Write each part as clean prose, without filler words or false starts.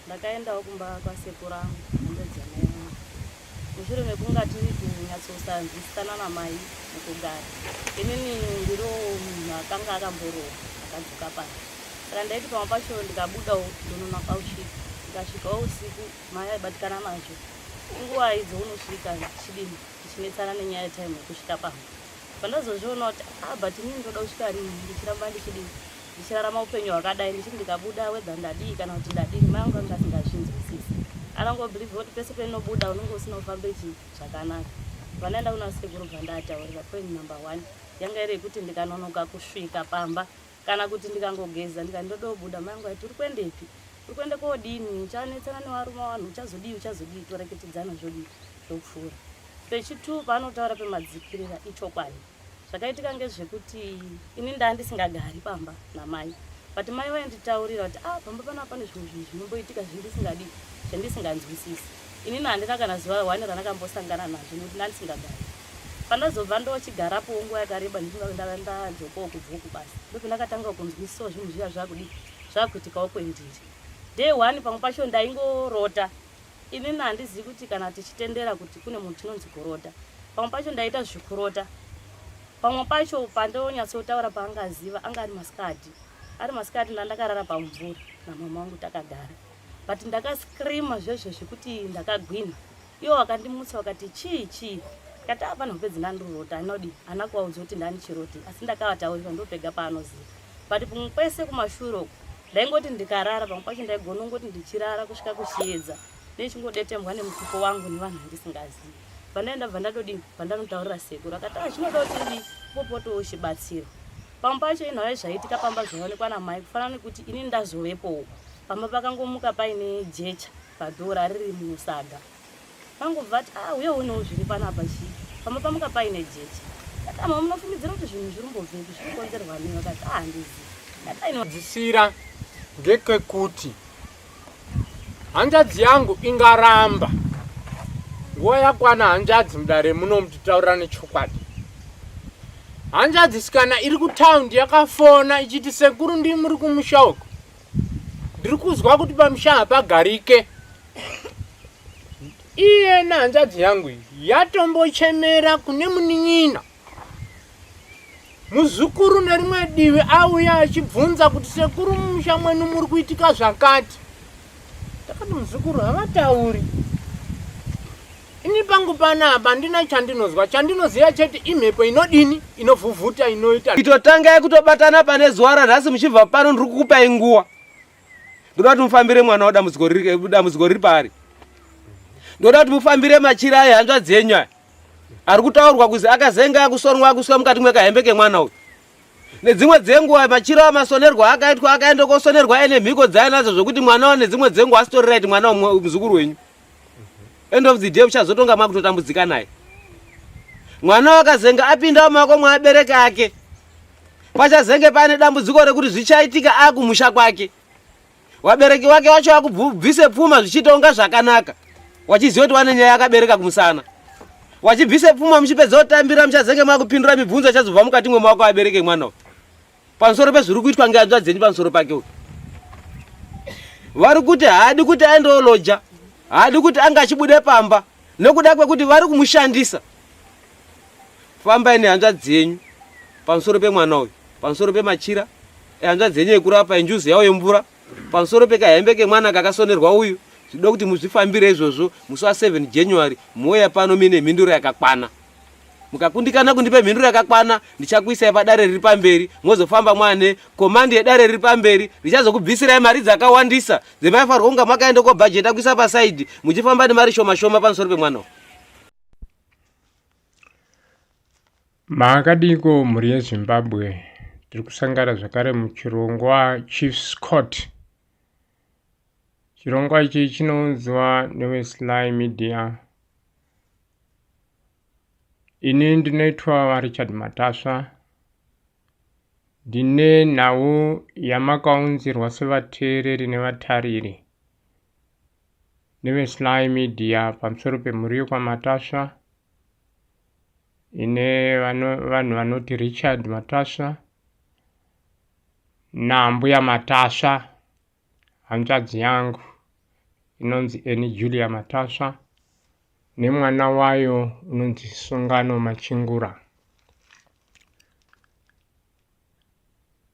Ndakaenda kumba kwa Sekuru ndedzana mushure mekunga tiri kunyatsosanzwisana namai mukugara inini ndiro munhu akanga akamborowa akadzoka pasi saka ndaiti pamwe pacho ndikabudawo ndonona paushika ndikasvikawo usiku mai aibatikana nazvo inguva idzo unosvika chidini tichinetsana nenyaya yetime yekusvika pamwe pandazozviona kuti but inini ndoda kusvika rini ndichiramba ndichidini ndichirarama upenyu hwakadai ndichiti ndikabuda wedha ndadii kana kuti ndadini mai angu anga asingazvinzwisisi anangobhirivha kuti pese peinobuda unenge usina kufamba zvakanaka. Vanaenda kuna Sekuru vandataurira point number 1 yanga iri yekuti ndikanonoka kusvika pamba kana kuti ndikangogeza ndikandodobuda mai angu aiti uri kuendepi uri kuende kodini uchanetsana nevarume vanhu uchazodii toreketedzana zvokupfuura. Pechitu paanotaura pemadzikirira ichokwadi zvakaitika ngezvekuti ini ndandisingagari pamba namai but mai vainditaurira kuti pamba panapa pane zvinhu zvinomboitika zvendisinganzwisisi inini handina kana zuva 1 ranakambosangana nazvo nekuti ndandisingagari pandazobva ndochigarapo nguva yakareba ndadzokawo kubvuku basi ndopandakatanga kunzwisisawo zvinhu zviya zvakuitikawo kwendiri. Day 1 pamwe pacho ndaingorota inini handizivi kuti kana tichitendera kuti kune munhu tinonzi kurota pamwe pacho ndaita zvikurota pamwe pacho pandonyatsotaura paangaziva anga ari masikati ndandakarara pamvura namama wangu takagara but ndakaskrima zvezvo zvekuti ndakagwina iwo wakandimutsa wakati chii kati apana kupedzi ndandirota anodi anakuwaudza kuti ndanichiroti asi ndakavataurira ndopega paanoziva but pamwe pese kumashure ndaingoti ndikarara pamwe pacho ndaigona ngoti ndichirara kusvika kuchiedza ndichingodetembwa nemufuko wangu nevanhu vandisingazivi pandaenda vandanotaurira Sekuru akati chinoda kuti popotowo chibatsiro pamwe pacho inhau zvaitika pamba zvaonekwa namai kufanana nekuti ini ndazovepowo pamba pakangomuka paine jecha padhora riri musaga pangobva ati uye unewo zviri panapa chii pamba pamuka paine jecha kati ama munofumidzira kuti zvinhu zvirimbobvepi zvirikonzerwa nei akati handizivi dzisira ngekwekuti hanzvadzi yangu ingaramba nguva yakwana hanzvadzi mudare muno mutitaurira nechokwadi. Hanzvadzi sikana iri kutaundi yakafona ichiti Sekuru ndiri muri kumusha uko ndiri kuzwa kuti pamusha hapagarike. Iye nehanzvadzi yangu yatombochemera kune munin'ina muzukuru nerimwe divi auya achibvunza kuti Sekuru mumusha mwenu muri kuitika zvakati. Takati muzukuru havatauri ini pangu panapa ndina chandinoziva chete imhepo inodini inovhuvhuta inoita itotangai kutobatana pane zuva ranhasi muchibva pano ndiri kukupai nguva ndoda kuti mufambire mwana dambudziko riri paari ndoda kuti mufambire machira aya hanzvadzi yenyu aya ari kutaurwa kuzi akazenga akusonwa akuswa mukati mwekahembe kemwana uyu nedzimwe dzenguva machira amasonerwa akaitwa akaenda kosonerwa ene mhiko dzainadzo zvokuti mwana nedzimwe dzenguva asitori right mwana muzukuru wenyu. End of the day uchazotonga makutotambudzika naye. Mwana wakazenga apinda mumaoko mwabereki ake pachazenge pane dambudziko rekuti zvichaitika akumusha kwake wabereki wake wacho wakubvise pfuma zvichitonga zvakanaka wachiziva kuti wane nyaya yakabereka kumusana wachibvise pfuma muchipedza kutambira muchazenge makupindura mibvunzo chazobva mukati mwemaoko abereke mwana pamusoro pezviri kuitwa ngehanzvadzi dzenyu pamusoro pake uyu. Vari kuti haadi kuti aendeoloja haadi kuti anga achibude pamba nekuda kwekuti vari kumushandisa. Fambai nehanzvadzi yenyu pamusoro pemwana uyu pamusoro pemachira ehanzvadzi yenyu ekurapa enjuzi yawo yemvura pamusoro pekahembe kemwana kakasonerwa uyu zvinoda kuti muzvifambire izvozvo musi wa7 January muuya pano mine mhinduro yakakwana. Mukakundikana kundipe mhinduro yakakwana ndichakuisai padare riri pamberi mozofamba mwane komandi yedare riri pamberi richazokubvisirai mari dzakawandisa dzemaifanirwa kunga makaenda kobhajeta kuisa pasaidi muchifamba nemari shoma pamusoro pemwana. Makadiko mhuri yeZimbabwe tiri kusangana zvakare muchirongwa Chiefs Court Chirongwa ichi chinounzwa newe Sly Media. Ini ndinoitwa Richard Matasva. Ndine nhau yamakaunzirwa sevateereri nevatariri newe Sly Media pamusoro pemhuri yokwaMatasva. Ine vanhu vanoti Richard Matasva naMbuya Matasva, hanzvadzi yangu inonzi Eni Julia Matasva, nemwana wayo unonzi Sungano Machingura.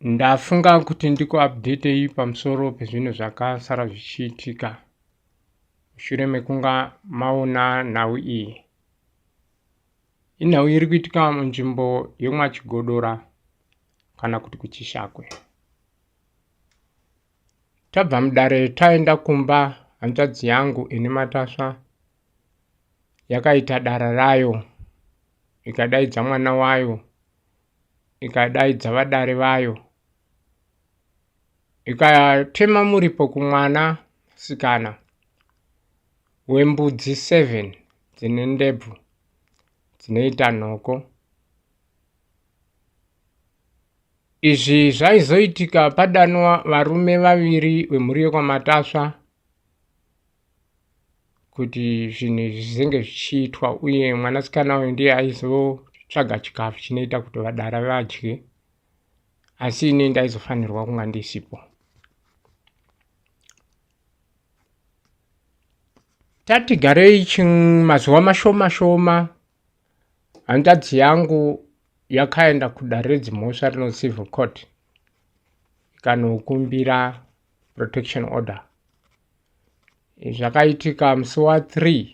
Ndafunga kuti ndikuupdate pamusoro pezvinhu zvakasara zvichiitika mushure mekunga maona nhau iyi. Inhau iri kuitika munzvimbo yomwaChigodora kana kuti kuChishakwe. Tabva mudare taenda kumba, hanzvadzi yangu Eni Matasva yakaita dara rayo, ikadaidza mwana wayo, ikadaidza vadare vayo, ikatema muripo kumwana sikana wembudzi 7 dzine ndebvu dzinoita nhoko. Izvi zvaizoitika padanwa varume vaviri vemhuri yokwaMatasva kuti zvinhu zvinge zvichiitwa, uye mwanasikana uyu ndiye aizotsvaga chikafu chinoita kuti vadara vadye, asi ini ndaizofanirwa kunga ndisipo. Tati garei mazuva mashoma, hanzvadzi yangu yakaenda kudare redzimhosva rino civil court ikanokumbira protection order. Zvakaitika musi wa3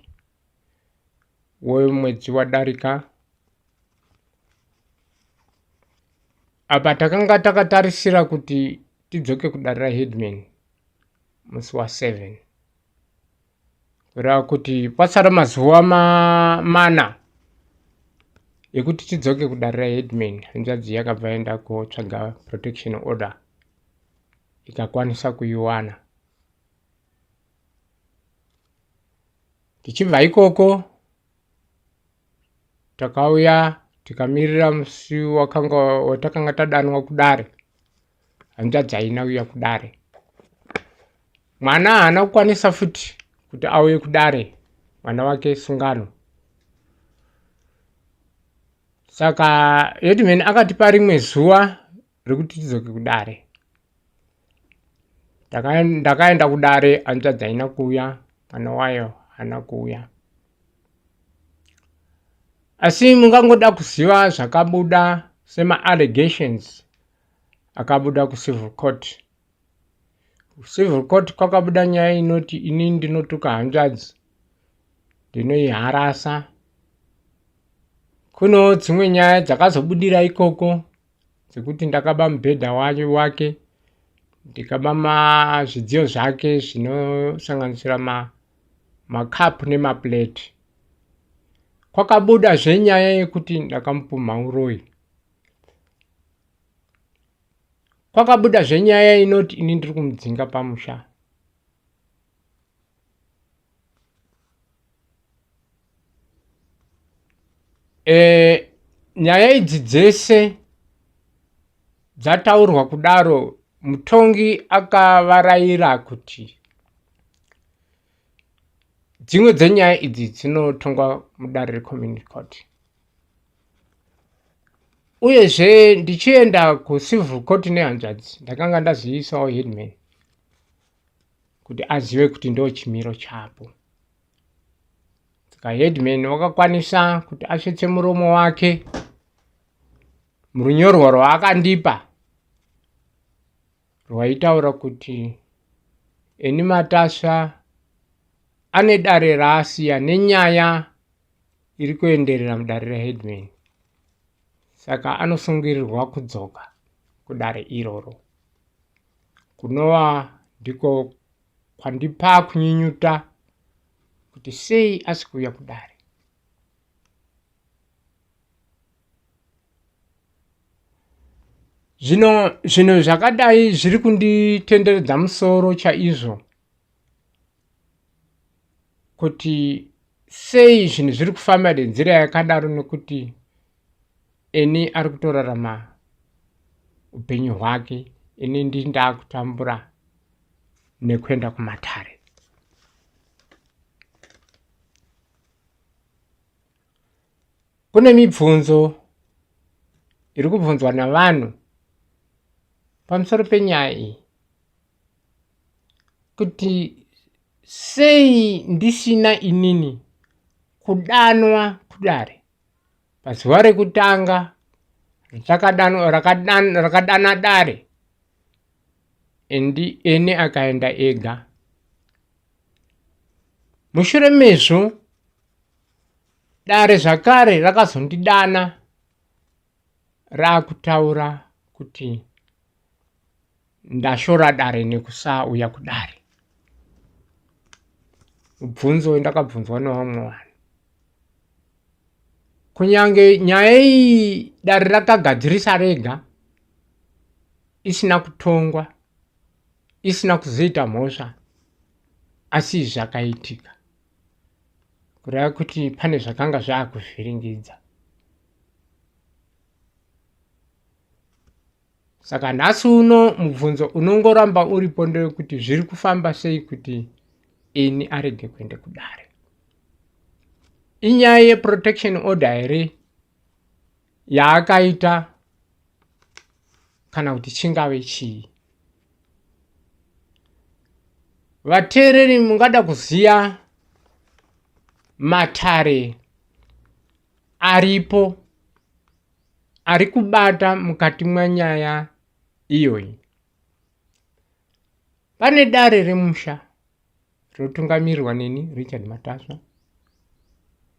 wemwedzi wadarika. Apa takanga takatarisira kuti tidzoke kudare raHeadman musi wa7, kureva kuti pasara mazuva mana ekuti tidzoke kudare raHeadman. Hanzvadzi yakabva enda kotsvaga protection order ikakwanisa kuiwana. Tichibva ikoko takauya tikamirira musi watakanga tadanwa kudare. Hanzvadzi haina kuuya kudare. Mwana haana kukwanisa futi kuti auye kudare, mwana wake Sungano. Saka Headman akatipa rimwe zuva rekuti tidzoke kudare. Ndakaenda kudare, hanzvadzi haina kuuya, mwana wayo haana kuuya. Asi mungangoda kuziva zvakabuda sema-allegations akabuda kucivil court. Kucivil court kwakabuda nyaya inoti ini ndinotuka hanzvadzi, ndinoiharasa. Kunewo dzimwe nyaya dzakazobudira ikoko dzekuti ndakaba mubhedha wake, ndikaba zvidziyo zvake zvinosanganisira makapu nemaplate. Kwakabuda zvenyaya yekuti ndakamupumha uroyi. Kwakabuda zvenyaya inoti ini ndiri kumudzinga pamusha. Nyaya idzi dzese dzataurwa kudaro, mutongi akavarayira kuti dzimwe dzenyaya idzi dzinotongwa mudare recommunity court. Uyezve ndichienda kucivil court nehanzvadzi ndakanga ndazivisawo Headman kuti azive kuti ndo chimiro chapo. Saka Headman wakakwanisa kuti asvetse muromo wake murunyorwa rwaakandipa rwaitaura kuti Eni Matasva ane dare raasiya nenyaya iri kuenderera mudare raHeadman. Saka anosungirirwa kudzoka kudare iroro, kunova ndiko kwandipa kunyinyuta kuti sei asi kuuya kudare. Zvinhu zvakadai zviri kunditenderedza musoro chaizvo kuti sei zvinhu zviri kufamba nenzira yakadaro, nekuti eni ari kutorarama upenyu hwake, ini ndakutambura nekuenda kumatare. Kune mibvunzo iri kubvunzwa navanhu pamusoro penyaya iyi, kuti sei ndisina inini kudanwa kudare pazuva rekutanga rakadana dare, eni akaenda ega. Mushure mezvo dare zvakare rakazondidana raakutaura kuti ndashora dare nekusauya kudare. Mubvunzo wendakabvunzwa nevamwe vanhu. Kunyange nyaya iyi dare rakagadzirisa rega, isina kutongwa, isina kuzoita mhosva, asi zvakaitika, kureva kuti pane zvakanga zvaakuvhiringidza. Saka nhasi uno mubvunzo unongoramba uripo ndewekuti zviri kufamba sei kuti eni arege kuende kudare. Inyaya yeprotection order here yaakaita, kana kuti chingave chii? Vateereri mungada kuziya matare aripo ari kubata mukati mwanyaya iyoyi. Pane dare remusha rinotungamirirwa neni Richard Matasva,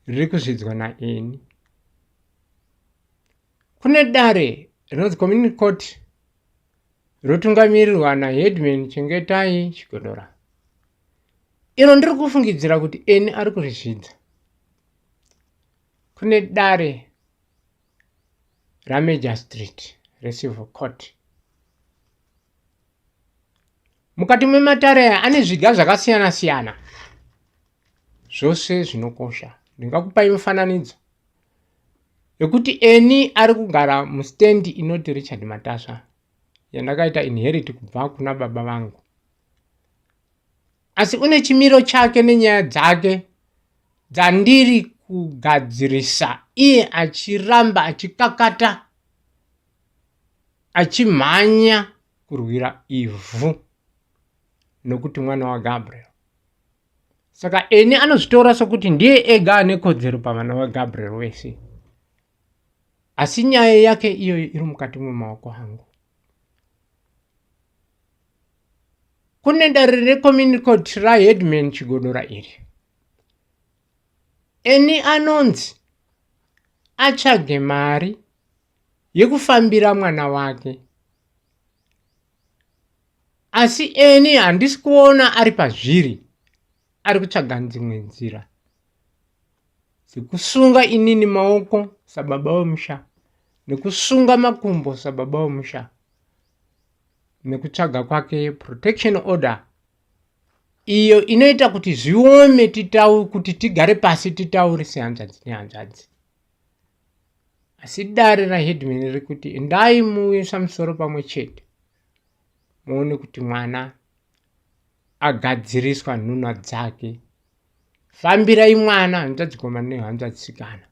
riri kuzvidzwa naeni. Kune dare rinonzi community court rinotungamirirwa naHeadman Chengetai Chigodora. Iro ndiri kufungidzira kuti eni ari kurizvidza. Kune dare raMajor Street recivil court. Mukati mematare aya ane zviga zvakasiyana siyana, zvose zvinokosha. Ndingakupai mufananidzo yekuti eni ari kugara mustendi inoti Richard Matasva, yandakaita inherit kubva kuna baba vangu. Asi une chimiro chake nenyaya dzake dzandiri kugadzirisa, iye achiramba achikakata, achimhanya kurwira ivhu nokuti mwana waGabriel. Saka eni anozvitora sokuti ndiye ega ane kodzero pavana vaGabriel wese, asi nyaya yake iyo iri mukati mwemaoko angu. Kune dare recommunity court raHeadman Chigodora iri, eni anonzi atsvage mari yekufambira mwana wake, asi eni handisi kuona ari pazviri. Ari kutsvaga dzimwe nzira dzekusunga inini maoko sababa wemusha, nekusunga makumbo sababa wemusha, nekutsvaga kwake protection order iyo inoita kuti zviome kuti tigare pasi titaure sehanzvadzi nehanzvadzi. Asi dare raHeadman riri kuti endai muisa musoro pamwe chete, muone kuti mwana agadziriswa nhunha dzake. Fambirai mwana, hanzvadzikomana nehanzvadzisikana.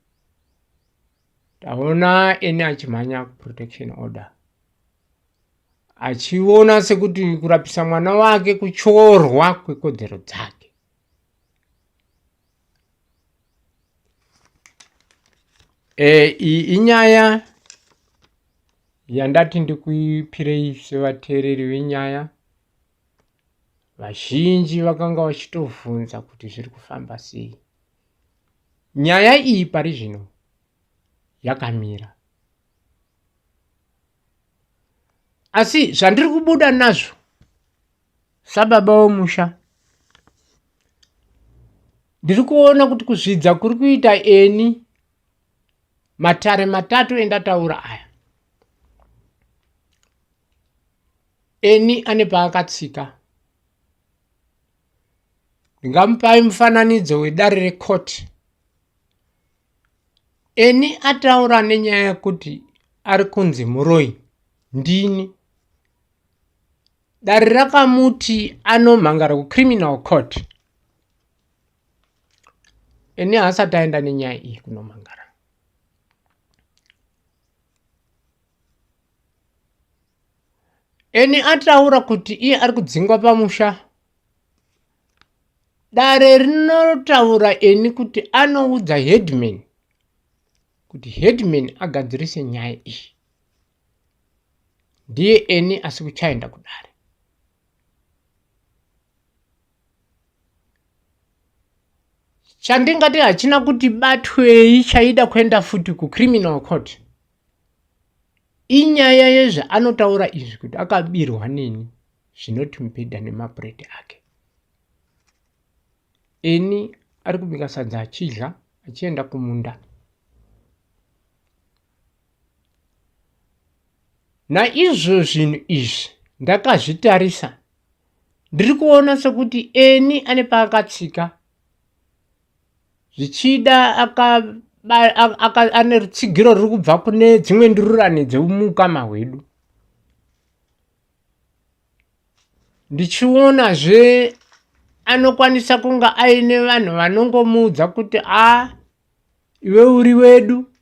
Taona eni achimhanya protection order, achiona sekuti kurapisa mwana wake kuchorwa kwekodzero dzake. Iyi inyaya yandati ndikuipirei sevateereri venyaya. Vazhinji vakanga vachitovhunza kuti zviri kufamba sei. Nyaya iyi pari zvino yakamira, asi zvandiri kubuda nazvo sababa wemusha, ndiri kuona kuti kuzvidza kuri kuita eni matare matatu endataura aya. Eni ane paakatsika, ndingamupai mufananidzo wedare rekoti. Eni ataura nenyaya yekuti ari kunzi muroi ndini. Dare rakamuti anomhangara kucriminal court. Eni haasati aenda nenyaya iyi kunomhangara. Eni ataura kuti iye ari kudzingwa pamusha. Dare rinotaura eni kuti anoudza headman kuti headman agadzirise nyaya iyi. Ndiye eni asi kuchaenda kudare. Chandingati hachina kuti batwei chaida kuenda futi kucriminal court. Inyaya yezve anotaura izvi kuti akabirwa neni zvinoti mupedha nemabhuredi ake. Eni ari kubika sadza achidya achienda kumunda. Naizvo zvinhu izvi ndakazvitarisa. Ndiri kuona sekuti eni ane paakatsika. Zvichida ane rutsigiro ruri kubva kune dzimwe ndururani dzemukama hwedu. Ndichionazve anokwanisa kunga aine vanhu vanongomuudza kuti iwe uri wedu,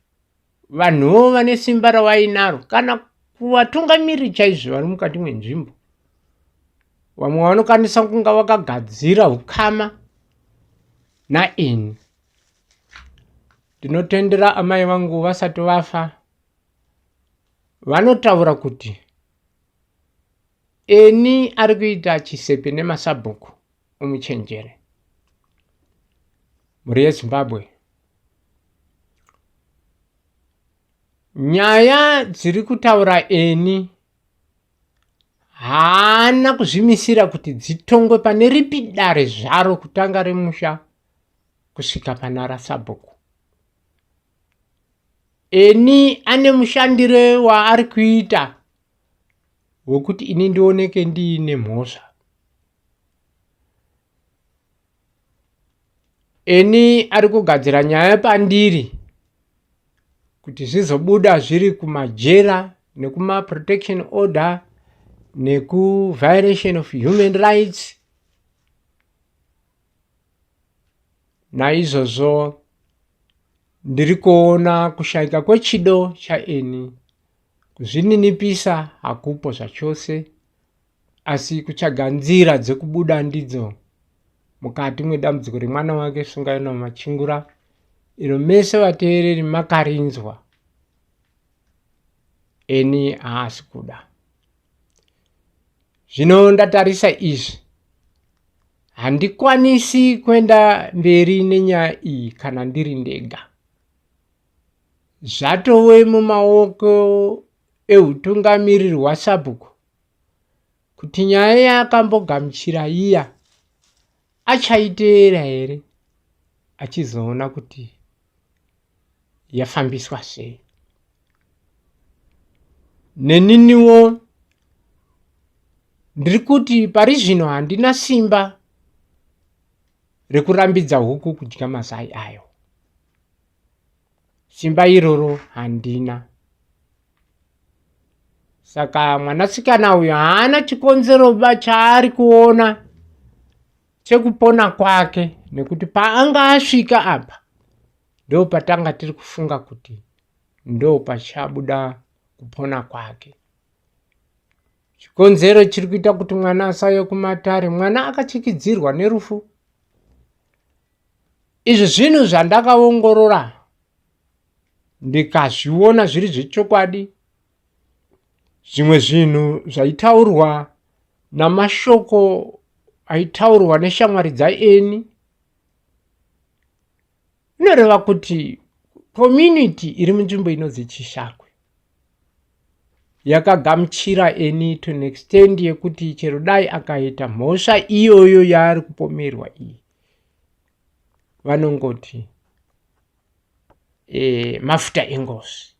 vanhuwo vane simba rawainaro, kana kuvatungamiri chaizvo vari mukati mwenzvimbo. Vamwe vanokwanisa kunga vakagadzira ukama naeni. Ndinotendera amai vangu vasati vafa, vanotaura kuti eni ari kuita chisepe nemasabhuku omuchenjere mhuri yeZimbabwe. Nyaya dziri kutaura eni haana kuzvimisira kuti dzitongwe pane ripi dare zvaro kutanga remusha kusvika pana rasabhuku. Eni ane mushandiro waari kuita wekuti ini ndioneke ndiine mhosva. Eni ari kugadzira nyaya pandiri kuti zvizobuda zviri kumajera nekuma protection order neku violation of human rights. Naizvozvo ndiri kuona kushaika kwechido chaeni kuzvininipisa hakupo zvachose, asi kutsvaga nzira dzekubuda ndidzo mukati mwedambudziko remwana wake Sungaino Machingura iro mese vateereri makarinzwa. Eni haasi kuda. Zvino ndatarisa izvi, handikwanisi kuenda mberi nenyaya iyi kana ndiri ndega. Zvatove mumaoko eutungamiriri hwasabhuku kuti nyaya yakambogamuchira iya achaiteera here, achizoona kuti yafambiswa sei. Neniniwo ndiri kuti pari zvino handina simba rekurambidza huku kudya mazai ayo. Simba iroro handina. Saka mwanasikana uyo haana chikonzero chaari kuona chekupona kwake, nekuti paanga asvika apa ndo patanga tiri kufunga kuti ndo pachabuda kupona kwake. Chikonzero chiri kuita kuti mwana asauye kumatare, mwana akachikidzirwa nerufu. Izvi zvinhu zvandakaongorora ndikazviona zviri zvechokwadi. Zvimwe zvinhu zvaitaurwa namashoko aitaurwa neshamwari dzaeni inoreva kuti community iri munzvimbo inonzi Chishakwe yakagamuchira eni to an extent yekuti chero dai akaita mhosva iyoyo yaari kupomerwa iyi, vanongoti mafuta engozi.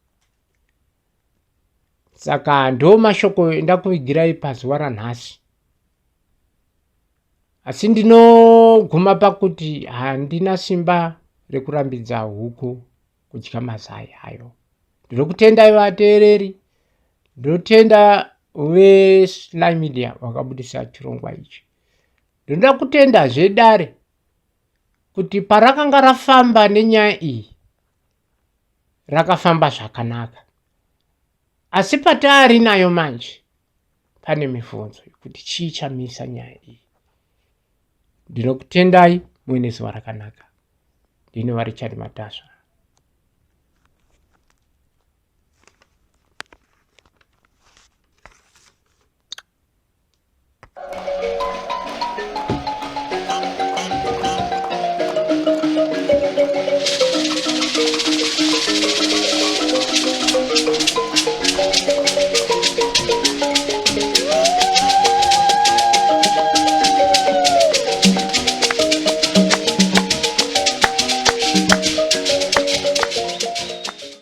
Saka ndo mashoko endakuvigirai pazuva ranhasi. asi ndinoguma pakuti handina simba rekurambidza huku kudya mazai ayo. Ndinokutendai vateereri, ndinotenda veSly Media vakabudisa chirongwa ichi. Ndinoda kutenda zvedare kuti parakanga rafamba nenyaya iyi rakafamba zvakanaka, asi pataari nayo manje pane mibvunzo kuti chii chamisa nyaya iyi. Ndinokutendai muine zuva rakanaka. Ndine Richard Matasva.